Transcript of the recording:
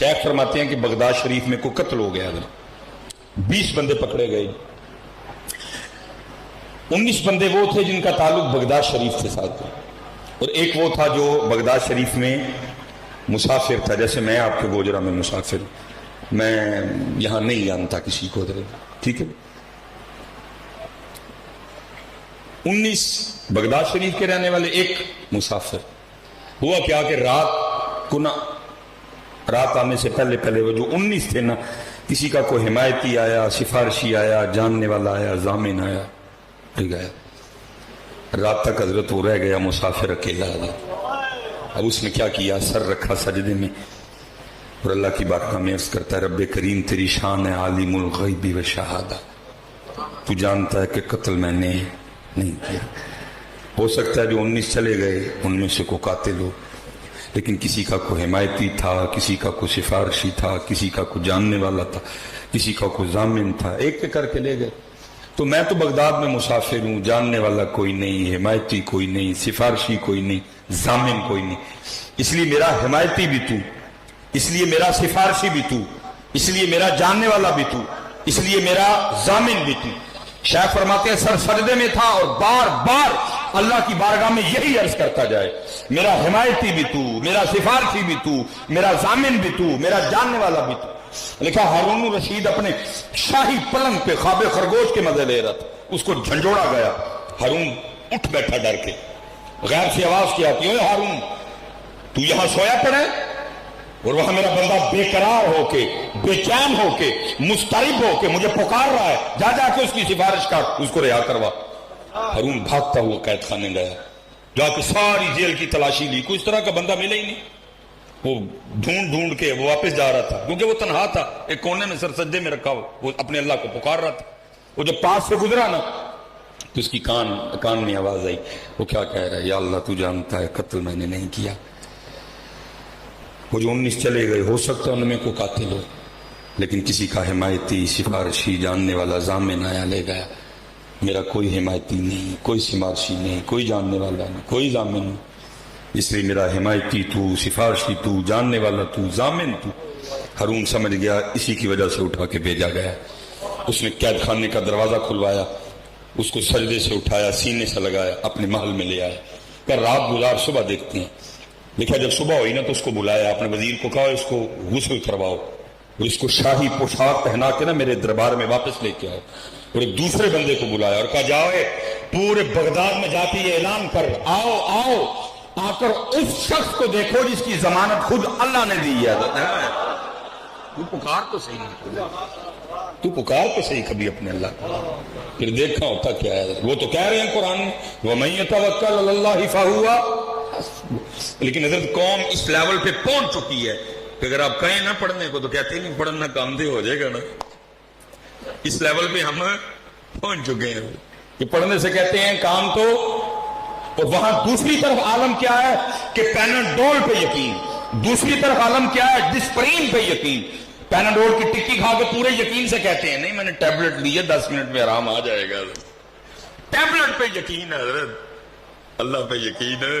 شیخ فرماتے ہیں کہ بغداد شریف میں کوئی قتل ہو گیا، 20 بندے پکڑے گئے، 19 بندے وہ تھے جن کا تعلق بغداد شریف کے ساتھ تھا، اور ایک وہ تھا جو بغداد شریف میں مسافر تھا، جیسے میں آپ کے گوجرا میں مسافر ہوں، میں یہاں نہیں جانتا کسی کو، ٹھیک ہے۔ 19 بغداد شریف کے رہنے والے، ایک مسافر۔ ہوا کیا کہ رات آنے سے پہلے وہ جو 19 تھے نا، کسی کا کوئی حمایتی آیا، سفارشی آیا، جاننے والا آیا، ضامن آیا، گیا۔ رات تک حضرت وہ رہ گیا مسافر اکیلا۔ اب اس نے کیا کیا، سر رکھا سجدے میں اور اللہ کی بارگاہ میں عرض کرتا ہے، رب کریم تیری شان ہے عالم الغیب و شہادہ، تو جانتا ہے کہ قتل میں نے نہیں کیا۔ ہو سکتا ہے جو 19 چلے گئے ان میں سے کو قاتل ہو، لیکن کسی کا کوئی حمایتی تھا، کسی کا کوئی سفارشی تھا، کسی کا کوئی جاننے والا تھا، کسی کا کوئی ضامن تھا، ایک ایک کر کے لے گئے۔ تو میں تو بغداد میں مسافر ہوں، جاننے والا کوئی نہیں، حمایتی کوئی نہیں، سفارشی کوئی نہیں، ضامن کوئی نہیں، اس لیے میرا حمایتی بھی تو، اس لیے میرا سفارشی بھی تو، اس لیے میرا جاننے والا بھی تو، اس لیے میرا ضامن بھی تو۔ شیخ فرماتے ہیں سر سجدے میں تھا اور بار بار اللہ کی بارگاہ میں یہی عرض کرتا جائے، میرا حمایتی بھی تو، میرا سفارشی بھی تو، میرا ضامن بھی تو، میرا جاننے والا بھی تو۔ لکھا ہارون الرشید اپنے شاہی پلنگ پہ خواب خرگوش کے مزے لے رہا تھا، اس کو جھنجھوڑا گیا، ہارون اٹھ بیٹھا ڈر کے، غیر سے آواز کی آتی ہے، اوے ہارون تو یہاں سویا پڑا ہے اور وہاں میرا بندہ بے قرار ہو کے، بے چین ہو کے، مضطرب ہو کے مجھے پکار رہا ہے، جا جا کے اس کی سفارش کر، اس کو رہا کروا۔ ہارون بھاگتا ہوا قید خانے گیا، جا کے ساری جیل کی تلاشی لی، کوئی اس طرح کا بندہ ملے ہی نہیں۔ وہ ڈھونڈ کے وہ واپس جا رہا تھا، کیونکہ وہ تنہا تھا، ایک کونے میں سر سجدے میں رکھا ہوا، وہ اپنے اللہ کو پکار رہا تھا۔ وہ جب پاس سے گزرا نا تو اس کی کان میں آواز آئی، وہ کیا کہہ رہا ہے، یا اللہ تو جانتا ہے قتل میں نے نہیں کیا۔ وہ جو 19 چلے گئے، ہو سکتا ہے ان میں کوئی قاتل ہو، لیکن کسی کا حمایتی، سفارشی، جاننے والا، ضامن آیا لے گیا۔ میرا کوئی حمایتی نہیں، کوئی سفارشی نہیں، کوئی جاننے والا نہیں، کوئی ضامن نہیں، اس لیے میرا حمایتی تو، سفارشی تو، جاننے والا تو، ضامن تو۔ ہارون سمجھ گیا اسی کی وجہ سے اٹھا کے بھیجا گیا۔ اس نے قید خانے کا دروازہ کھلوایا، اس کو سجدے سے اٹھایا، سینے سے لگایا، اپنے محل میں لے آیا، کہ رات گزار صبح دیکھتے ہیں۔ دیکھا جب صبح ہوئی نا تو اس کو بلایا، اپنے وزیر کو کہا اس کو غسل کرواؤ اور اس کو شاہی پوشاک پہنا کے نا میرے دربار میں واپس لے کے آؤ، اور ایک دوسرے بندے کو بلایا اور کہا جاؤ پورے بغداد میں جاتی یہ اعلان کر، آؤ آؤ آ کر اس شخص کو دیکھو جس کی ضمانت خود اللہ نے دی ہے۔ تو پکار تو صحیح نہیں، تو پکار تو صحیح کبھی اپنے اللہ کو، پھر دیکھا ہوتا کیا ہے۔ وہ تو کہہ رہے ہیں قرآن میں وَمَن يَتَوَكَّلْ عَلَى اللَّهِ فَهُوَ، لیکن حضرت قوم اس لیول پہ پہنچ چکی ہے کہ اگر آپ کہیں نہ پڑھنے کو تو کہتے نہیں پڑھنا کام دے ہو جائے گا نا۔ اس لیول پہ ہم پہنچ چکے ہیں کہ پڑھنے سے کہتے ہیں کام تو، اور وہاں دوسری طرف عالم کیا ہے کہ پیناڈول پہ یقین، دوسری طرف عالم کیا ہے ڈسپرین پہ یقین۔ پیناڈول کی ٹکی کھا کے پورے یقین سے کہتے ہیں نہیں میں نے ٹیبلٹ لی ہے 10 منٹ میں آرام آ جائے گا۔ ٹیبلٹ پہ یقین ہے حضرت، اللہ پہ یقین ہے۔